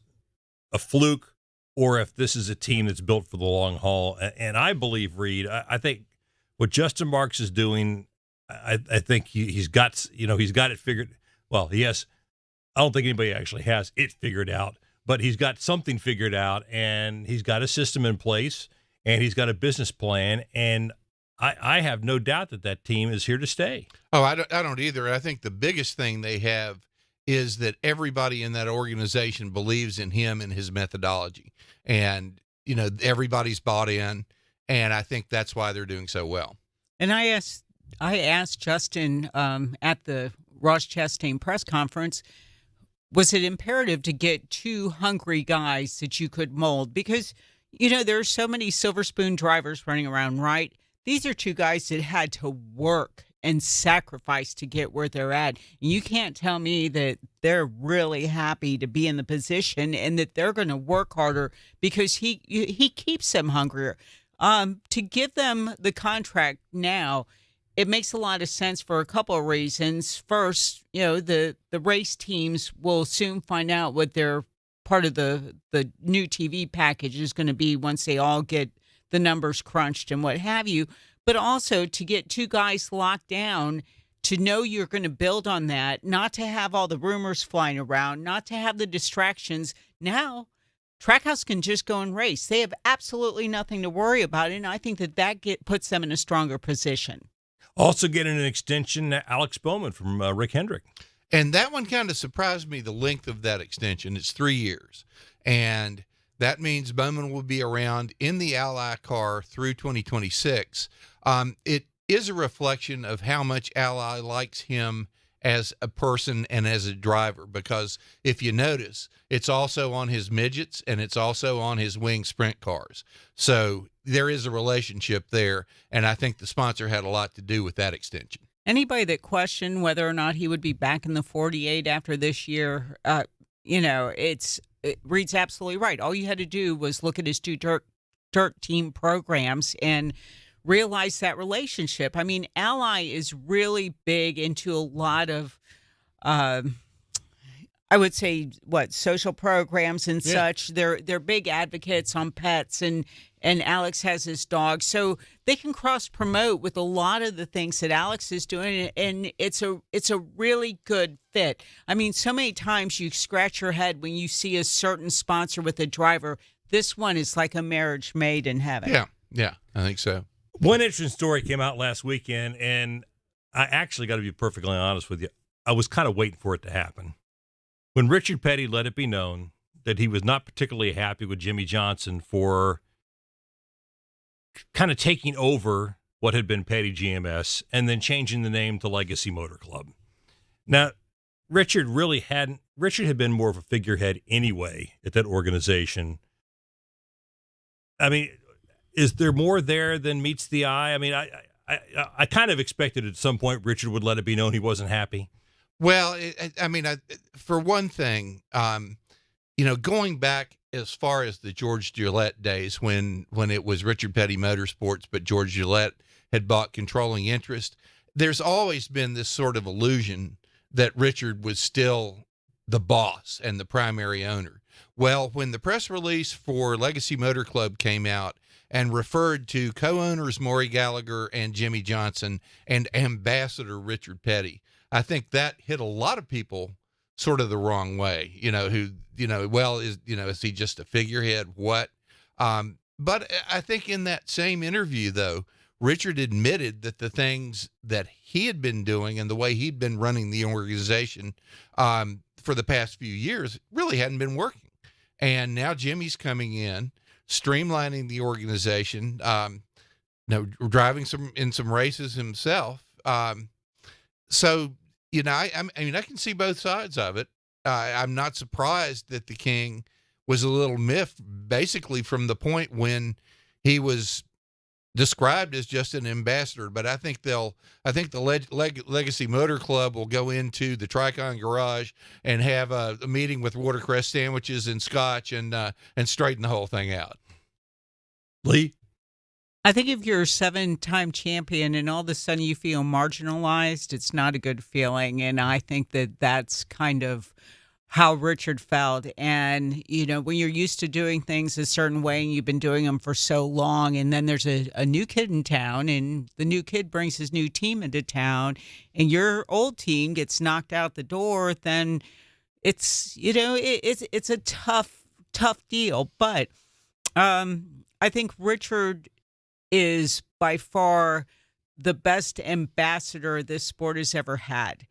a fluke or if this is a team that's built for the long haul. And I believe, Reid, I think what Justin Marks is doing, I think he's got it figured. Well, yes, I don't think anybody actually has it figured out, but he's got something figured out, and he's got a system in place, and he's got a business plan, and I have no doubt that team is here to stay. Oh, I don't either. I think the biggest thing they have is that everybody in that organization believes in him and his methodology. And, everybody's bought in, and I think that's why they're doing so well. And I asked Justin at the Ross Chastain press conference, was it imperative to get 2 hungry guys that you could mold? Because, there are so many silver spoon drivers running around, right? These are 2 guys that had to work and sacrifice to get where they're at. And you can't tell me that they're really happy to be in the position and that they're going to work harder because he keeps them hungrier. To give them the contract now, it makes a lot of sense for a couple of reasons. First, the race teams will soon find out what their part of the new TV package is going to be once they all get the numbers crunched and what have you. But also to get 2 guys locked down, to know you're going to build on that, not to have all the rumors flying around, not to have the distractions. Now, Trackhouse can just go and race. They have absolutely nothing to worry about, and I think that puts them in a stronger position. Also getting an extension, Alex Bowman from Rick Hendrick. And that one kind of surprised me, the length of that extension. It's 3 years. And that means Bowman will be around in the Ally car through 2026. It is a reflection of how much Ally likes him as a person and as a driver, because if you notice, it's also on his midgets and it's also on his wing sprint cars. So there is a relationship there, and I think the sponsor had a lot to do with that extension. Anybody that questioned whether or not he would be back in the 48 after this year, Reid's absolutely right. All you had to do was look at his two dirt team programs and realize that relationship. I mean, Ally is really big into a lot of, I would say, social programs and such. They're big advocates on pets, and Alex has his dog, so they can cross promote with a lot of the things that Alex is doing, and it's a really good fit. I mean, so many times you scratch your head when you see a certain sponsor with a driver. This one is like a marriage made in heaven. Yeah, I think so. One interesting story came out last weekend, and I actually got to be perfectly honest with you. I was kind of waiting for it to happen. When Richard Petty let it be known that he was not particularly happy with Jimmy Johnson for kind of taking over what had been Petty GMS and then changing the name to Legacy Motor Club. Now, Richard had been more of a figurehead anyway at that organization. I mean, is there more there than meets the eye? I mean, I kind of expected at some point Richard would let it be known he wasn't happy. Well, for one thing, going back as far as the George Gillette days when it was Richard Petty Motorsports, but George Gillette had bought controlling interest, there's always been this sort of illusion that Richard was still the boss and the primary owner. Well, when the press release for Legacy Motor Club came out and referred to co-owners Maury Gallagher and Jimmy Johnson and Ambassador Richard Petty, I think that hit a lot of people sort of the wrong way, is he just a figurehead? What? But I think in that same interview, though, Richard admitted that the things that he had been doing and the way he'd been running the organization for the past few years really hadn't been working. And now Jimmy's coming in, streamlining the organization, driving some races himself. So, I can see both sides of it. I'm not surprised that the King was a little miffed, basically from the point when he was described as just an ambassador. But I think the Legacy Motor Club will go into the Tricon garage and have a meeting with watercress sandwiches and scotch and straighten the whole thing out. Lee? I think if you're a 7-time champion and all of a sudden you feel marginalized, it's not a good feeling. And I think that that's kind of how Richard felt. And, when you're used to doing things a certain way and you've been doing them for so long, and then there's a new kid in town and the new kid brings his new team into town and your old team gets knocked out the door, then it's, it's a tough deal. But I think Richard is by far the best ambassador this sport has ever had.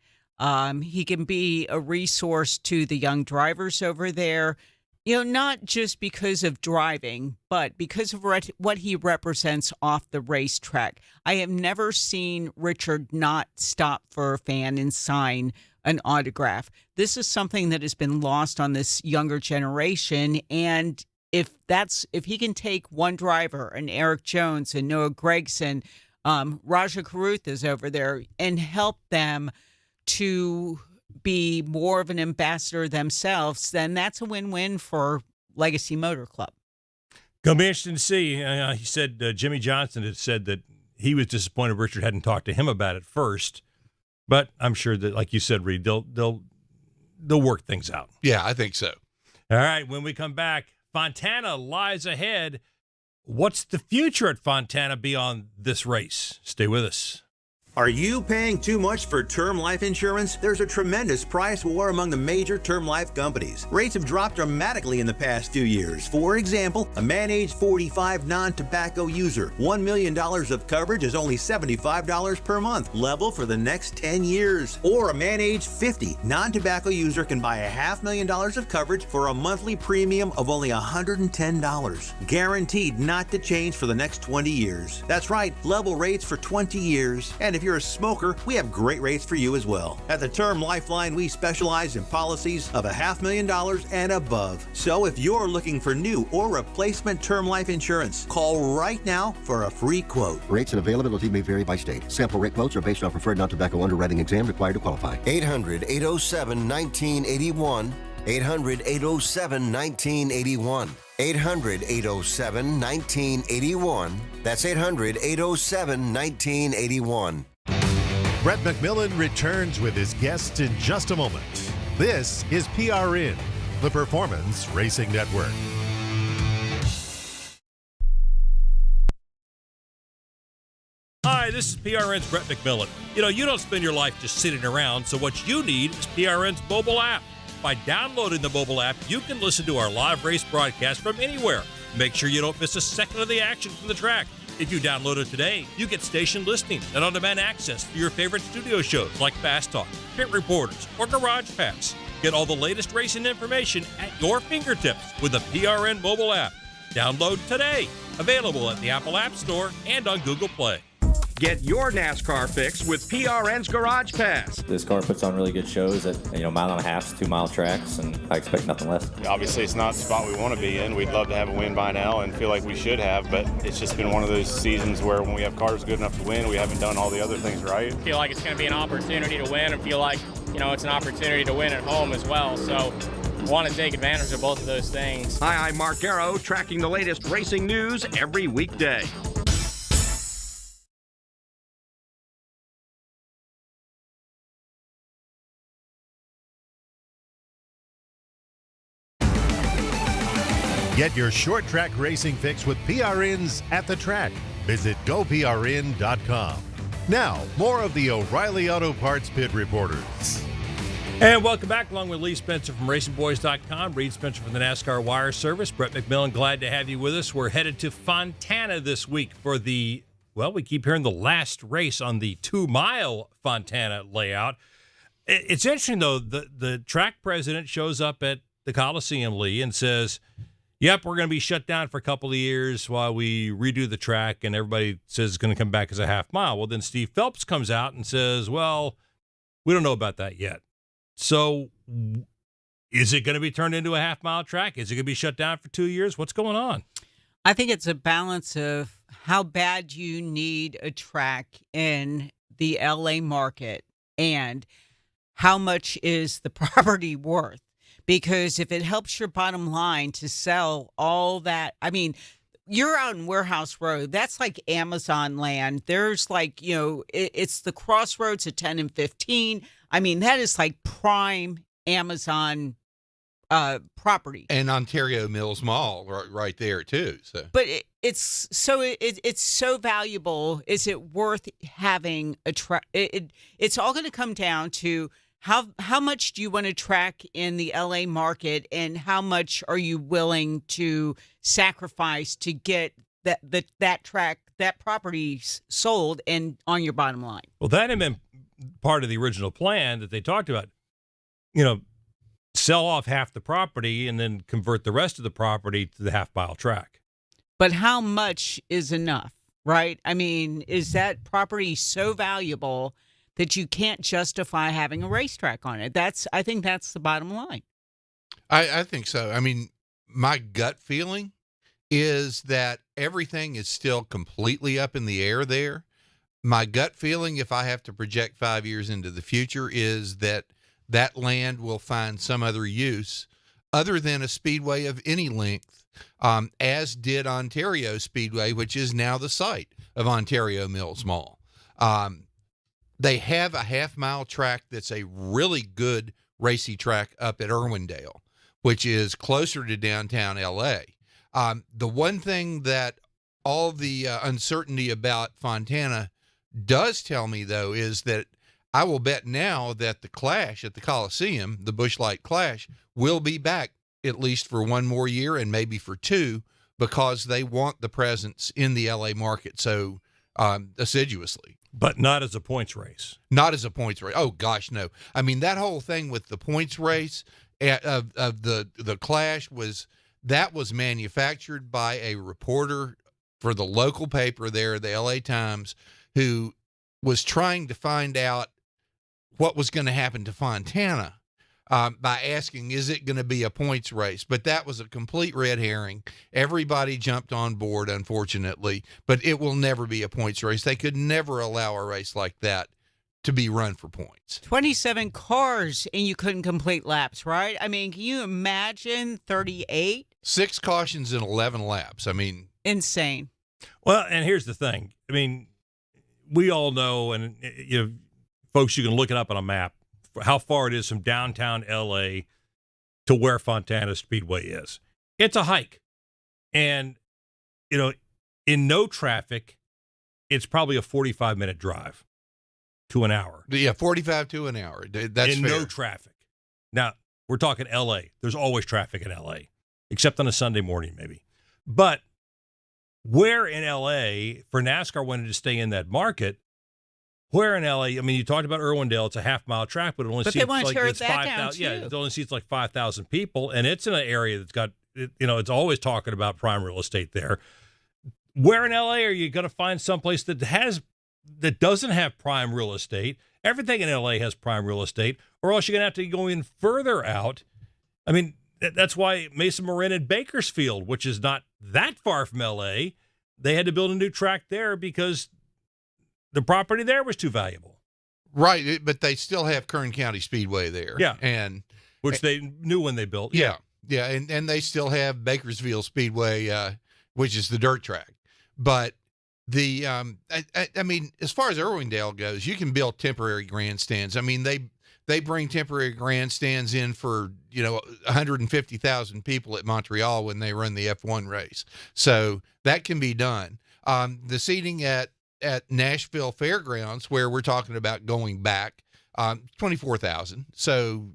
He can be a resource to the young drivers over there, not just because of driving, but because of what he represents off the racetrack. I have never seen Richard not stop for a fan and sign an autograph. This is something that has been lost on this younger generation, and if he can take one driver, an Eric Jones and Noah Gregson, Raja Karuth is over there, and help them to be more of an ambassador themselves, then that's a win-win for Legacy Motor Club. Gonna be interesting to see. He said Jimmy Johnson had said that he was disappointed Richard hadn't talked to him about it first, but I'm sure that, like you said, Reid, they'll work things out. Yeah, I think so. All right, when we come back, Fontana lies ahead. What's the future at Fontana beyond this race? Stay with us. Are you paying too much for term life insurance? There's a tremendous price war among the major term life companies. Rates have dropped dramatically in the past few years. For example, a man age 45 non-tobacco user, $1 million of coverage is only $75 per month, level for the next 10 years. Or a man age 50 non-tobacco user can buy $500,000 of coverage for a monthly premium of only $110, guaranteed not to change for the next 20 years. That's right, level rates for 20 years. And if you're a smoker, we have great rates for you as well. At the Term Lifeline, we specialize in policies of $500,000 and above. So if you're looking for new or replacement term life insurance, call right now for a free quote. Rates and availability may vary by state. Sample rate quotes are based on preferred non-tobacco underwriting exam required to qualify. 800-807-1981. 800-807-1981. 800-807-1981. That's 800-807-1981. Brett McMillan returns with his guests in just a moment. This is PRN, the Performance Racing Network. Hi, this is PRN's Brett McMillan. You know, you don't spend your life just sitting around, so what you need is PRN's mobile app. By downloading the mobile app, you can listen to our live race broadcast from anywhere. Make sure you don't miss a second of the action from the track. If you download it today, you get station listening and on-demand access to your favorite studio shows like Fast Talk, Pit Reporters, or Garage Pass. Get all the latest racing information at your fingertips with the PRN mobile app. Download today. Available at the Apple App Store and on Google Play. Get your NASCAR fix with PRN's Garage Pass. This car puts on really good shows at, mile and a half, 2 mile tracks, and I expect nothing less. Obviously, it's not the spot we want to be in. We'd love to have a win by now and feel like we should have, but it's just been one of those seasons where when we have cars good enough to win, we haven't done all the other things right. I feel like it's going to be an opportunity to win and feel like, it's an opportunity to win at home as well. So want to take advantage of both of those things. Hi, I'm Mark Arrow, tracking the latest racing news every weekday. Get your short track racing fix with PRN's At the Track. Visit goprn.com. Now, more of the O'Reilly Auto Parts Pit Reporters. And welcome back, along with Lee Spencer from RacingBoys.com, Reid Spencer from the NASCAR Wire Service. Brett McMillan, glad to have you with us. We're headed to Fontana this week for we keep hearing the last race on the 2-mile Fontana layout. It's interesting, though, the track president shows up at the Coliseum, Lee, and says, yep, we're going to be shut down for a couple of years while we redo the track, and everybody says it's going to come back as a half mile. Well, then Steve Phelps comes out and says, well, we don't know about that yet. So is it going to be turned into a half mile track? Is it going to be shut down for 2 years? What's going on? I think it's a balance of how bad you need a track in the LA market and how much is the property worth. Because if it helps your bottom line to sell all that, you're out in Warehouse Road. That's like Amazon land. There's it's the crossroads of 10 and 15. That is like prime Amazon property. And Ontario Mills Mall right there too. So, but it's so valuable. Is it worth having a track? It's all going to come down to how much do you want to track in the LA market, and how much are you willing to sacrifice to get that property sold and on your bottom line? Well, that had been part of the original plan that they talked about. Sell off half the property and then convert the rest of the property to the half-mile track. But how much is enough, right? Is that property so valuable that you can't justify having a racetrack on it? I think that's the bottom line. I think so. My gut feeling is that everything is still completely up in the air there. My gut feeling, if I have to project 5 years into the future, is that land will find some other use other than a speedway of any length, as did Ontario Speedway, which is now the site of Ontario Mills Mall. They have a half-mile track that's a really good racy track up at Irwindale, which is closer to downtown L.A. The one thing that all the uncertainty about Fontana does tell me, though, is that I will bet now that the Clash at the Coliseum, the Busch Light Clash, will be back at least for one more year and maybe for two, because they want the presence in the LA market so assiduously. But not as a points race. Not as a points race. Oh, gosh, no. I mean, that whole thing with the points race of the Clash was manufactured by a reporter for the local paper there, the LA Times, who was trying to find out what was going to happen to Fontana by asking, is it going to be a points race? But that was a complete red herring. Everybody jumped on board, unfortunately, but it will never be a points race. They could never allow a race like that to be run for points. 27 cars and you couldn't complete laps, right? I mean, can you imagine 38? 6 cautions and 11 laps. I mean, insane. Well, and here's the thing. I mean, we all know, and folks, you can look it up on a map, how far it is from downtown LA to where Fontana Speedway is. It's a hike. And, in no traffic, it's probably a 45-minute drive to an hour. Yeah, 45 to an hour. That's in fair. No traffic. Now, we're talking LA. There's always traffic in LA, except on a Sunday morning maybe. But where in LA, for NASCAR wanted to stay in that market, where in LA, I mean, you talked about Irwindale, it's a half-mile track, but it only seats like it's 5,000. Yeah, it only seats like 5,000 people, and it's in an area that's got, it's always talking about prime real estate there. Where in LA are you going to find someplace that doesn't have prime real estate? Everything in LA has prime real estate, or else you're going to have to go in further out. I mean, that's why Mesa Marin and Bakersfield, which is not that far from LA, they had to build a new track there because the property there was too valuable. Right, but they still have Kern County Speedway there. Yeah. And which they knew when they built. Yeah. Yeah, and they still have Bakersfield Speedway, which is the dirt track. But the I mean, as far as Irwindale goes, you can build temporary grandstands. I mean, they bring temporary grandstands in for, 150,000 people at Montreal when they run the F1 race. So that can be done. The seating at Nashville Fairgrounds, where we're talking about going back, 24,000. So,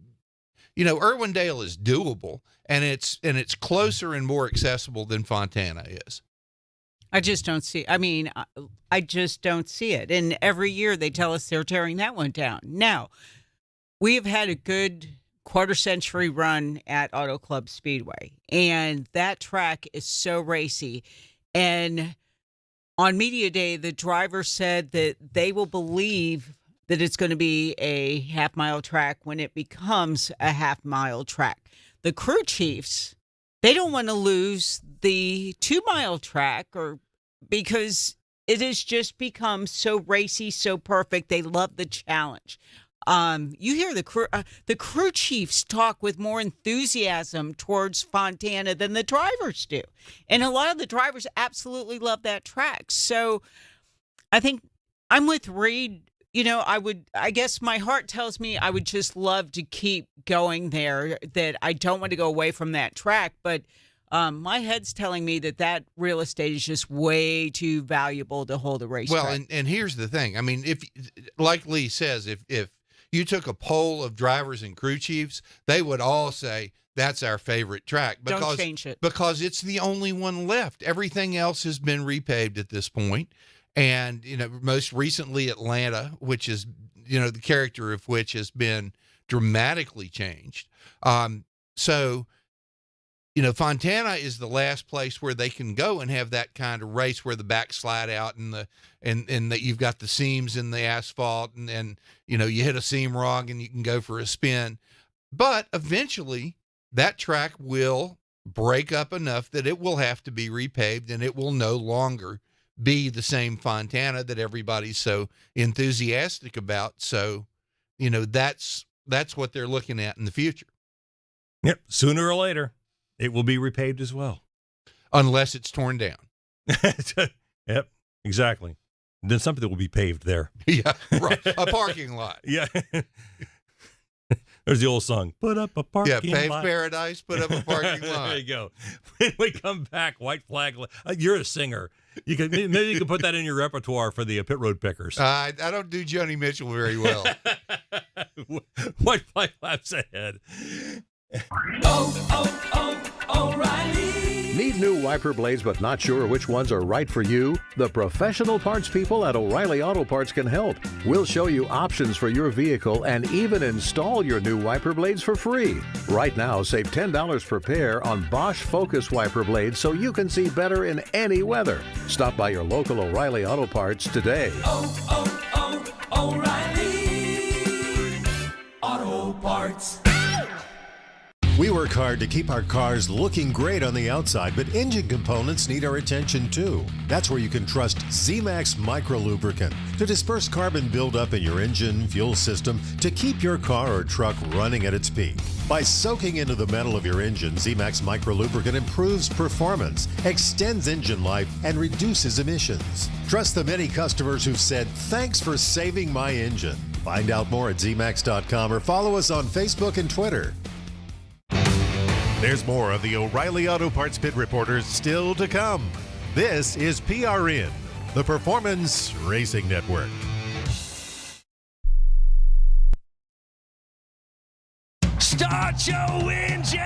Irwindale is doable, and it's closer and more accessible than Fontana is. I just don't see. I mean, I just don't see it. And every year they tell us they're tearing that one down. Now, we have had a good quarter-century run at Auto Club Speedway, and that track is so racy. And on Media Day, the driver said that they will believe that it's going to be a half-mile track when it becomes a half-mile track. The crew chiefs, they don't want to lose the 2-mile track because it has just become so racy, so perfect. They love the challenge. You hear the crew chiefs talk with more enthusiasm towards Fontana than the drivers do. And a lot of the drivers absolutely love that track. So I think I'm with Reid. I guess my heart tells me I would just love to keep going there, that I don't want to go away from that track. But my head's telling me that real estate is just way too valuable to hold a racetrack. Well, and here's the thing. I mean, if, like Lee says, if you took a poll of drivers and crew chiefs, they would all say that's our favorite track. Don't change it. Because it's the only one left. Everything else has been repaved at this point. And, most recently Atlanta, which is, the character of which has been dramatically changed. So, Fontana is the last place where they can go and have that kind of race where the back slide out and that you've got the seams in the asphalt and you hit a seam wrong and you can go for a spin. But eventually that track will break up enough that it will have to be repaved and it will no longer be the same Fontana that everybody's so enthusiastic about. So, that's what they're looking at in the future. Yep. Sooner or later, it will be repaved as well. Unless it's torn down. Yep, exactly. And then something will be paved there. Yeah, right. A parking lot. Yeah. There's the old song. Put up a parking lot. Yeah, pave paradise, put up a parking lot. There you go. When we come back, white flag. You're a singer. Maybe you can put that in your repertoire for the Pit Road Pickers. I don't do Joni Mitchell very well. White flag laps ahead. O'Reilly. Need new wiper blades but not sure which ones are right for you? The professional parts people at O'Reilly Auto Parts can help. We'll show you options for your vehicle and even install your new wiper blades for free. Right now, save $10 per pair on Bosch Focus wiper blades so you can see better in any weather. Stop by your local O'Reilly Auto Parts today. O'Reilly Auto Parts. We work hard to keep our cars looking great on the outside, but engine components need our attention too. That's where you can trust Z-Max Micro Lubricant to disperse carbon buildup in your engine, fuel system, to keep your car or truck running at its peak. By soaking into the metal of your engine, Z-Max Micro Lubricant improves performance, extends engine life, and reduces emissions. Trust the many customers who've said, "Thanks for saving my engine." Find out more at zmax.com or follow us on Facebook and Twitter. There's more of the O'Reilly Auto Parts Pit Reporters still to come. This is PRN, the Performance Racing Network. Start your engine!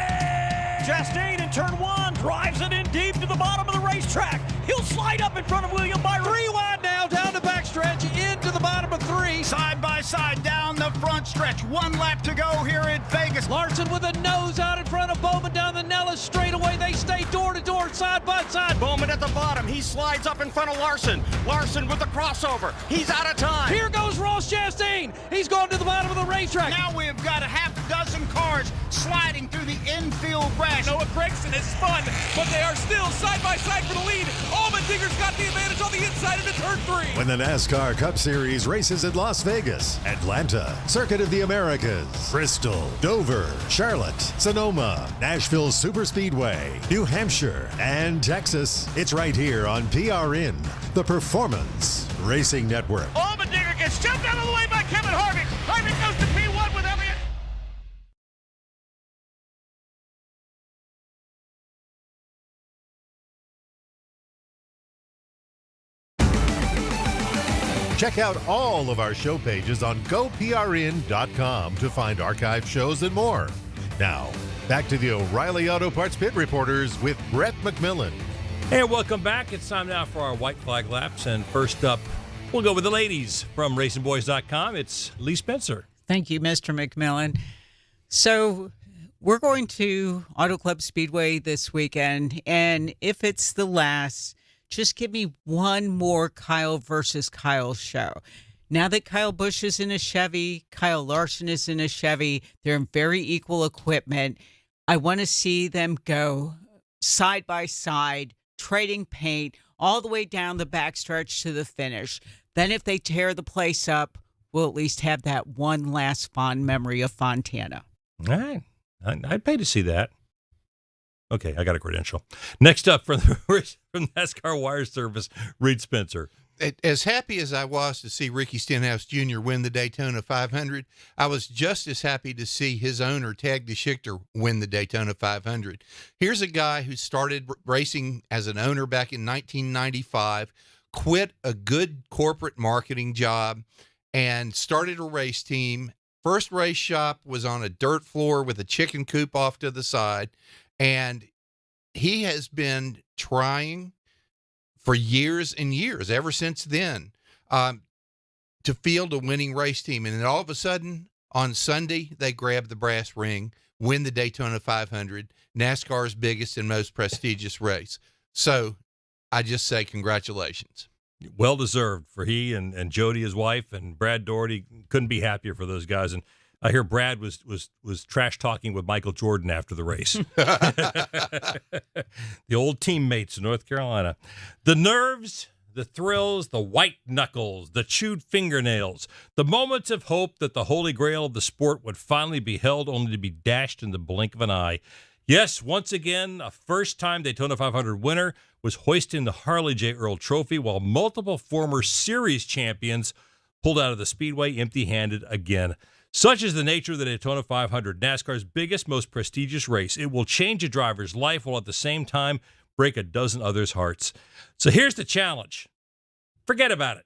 Chastain in turn one drives it in deep to the bottom of the racetrack. He'll slide up in front of William Byron. 3 wide now, down the backstretch, into the bottom of 3. Side by side down the front stretch. 1 lap to go here in Vegas. Larson with a nose out in front of Bowman down the Nellis straightaway. They stay door to door, side by side. Bowman at the bottom. He slides up in front of Larson. Larson with the crossover. He's out of time. Here goes Ross Chastain. He's going to the bottom of the racetrack. Now we've got a half dozen cars sliding through the infield grass. Noah Gregson has spun, but they are still side by side for the lead. Allmendinger's got the advantage on the inside into turn 3. When the NASCAR Cup Series races at Las Vegas, Atlanta, Circuit of the Americas, Bristol, Dover, Charlotte, Sonoma, Nashville Superspeedway, New Hampshire, and Texas, it's right here on PRN, the Performance Racing Network. Allmendinger gets jumped out of the way by Kevin Harvick. Harvick goes to P1 with Elliott. Check out all of our show pages on GoPRN.com to find archive shows and more. Now, back to the O'Reilly Auto Parts Pit Reporters with Brett McMillan. Hey, welcome back. It's time now for our white flag laps. And first up, we'll go with the ladies from RacingBoys.com. It's Lee Spencer. Thank you, Mr. McMillan. So we're going to Auto Club Speedway this weekend, and if it's the last, just give me one more Kyle versus Kyle show. Now that Kyle Busch is in a Chevy, Kyle Larson is in a Chevy, they're in very equal equipment. I want to see them go side by side, trading paint all the way down the backstretch to the finish. Then if they tear the place up, we'll at least have that one last fond memory of Fontana. All right. I'd pay to see that. Okay, I got a credential. Next up from NASCAR Wire Service, Reid Spencer. As happy as I was to see Ricky Stenhouse Jr. win the Daytona 500, I was just as happy to see his owner, Tag DeSchichter, win the Daytona 500. Here's a guy who started racing as an owner back in 1995, quit a good corporate marketing job, and started a race team. First race shop was on a dirt floor with a chicken coop off to the side. And he has been trying for years and years, ever since then, to field a winning race team. And then all of a sudden, on Sunday, they grab the brass ring, win the Daytona 500, NASCAR's biggest and most prestigious race. So I just say congratulations. Well deserved for he and Jody, his wife, and Brad Doherty. Couldn't be happier for those guys. And I hear Brad was trash talking with Michael Jordan after the race. The old teammates in North Carolina. The nerves, the thrills, the white knuckles, the chewed fingernails, the moments of hope that the holy grail of the sport would finally be held, only to be dashed in the blink of an eye. Yes, once again, a first-time Daytona 500 winner was hoisting the Harley J. Earl Trophy, while multiple former series champions pulled out of the speedway empty-handed again. Such is the nature of the Daytona 500, NASCAR's biggest, most prestigious race. It will change a driver's life while at the same time break a dozen others' hearts. So here's the challenge. Forget about it.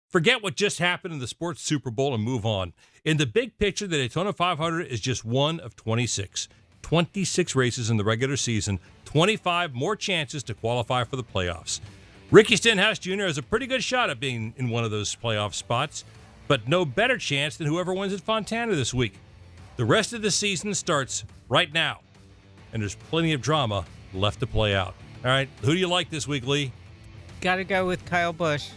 Forget what just happened in the sports Super Bowl and move on. In the big picture, the Daytona 500 is just one of 26. 26 races in the regular season, 25 more chances to qualify for the playoffs. Ricky Stenhouse Jr. has a pretty good shot at being in one of those playoff spots, but no better chance than whoever wins at Fontana this week. The rest of the season starts right now, and there's plenty of drama left to play out. All right, who do you like this week, Lee? Got to go with Kyle Busch.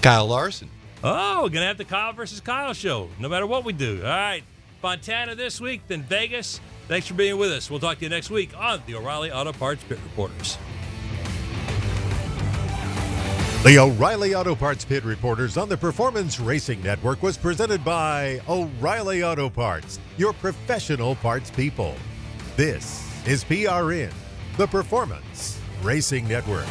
Kyle Larson. Oh, we're going to have the Kyle versus Kyle show, no matter what we do. All right, Fontana this week, then Vegas. Thanks for being with us. We'll talk to you next week on the O'Reilly Auto Parts Pit Reporters. The O'Reilly Auto Parts Pit Reporters on the Performance Racing Network was presented by O'Reilly Auto Parts, your professional parts people. This is PRN, the Performance Racing Network.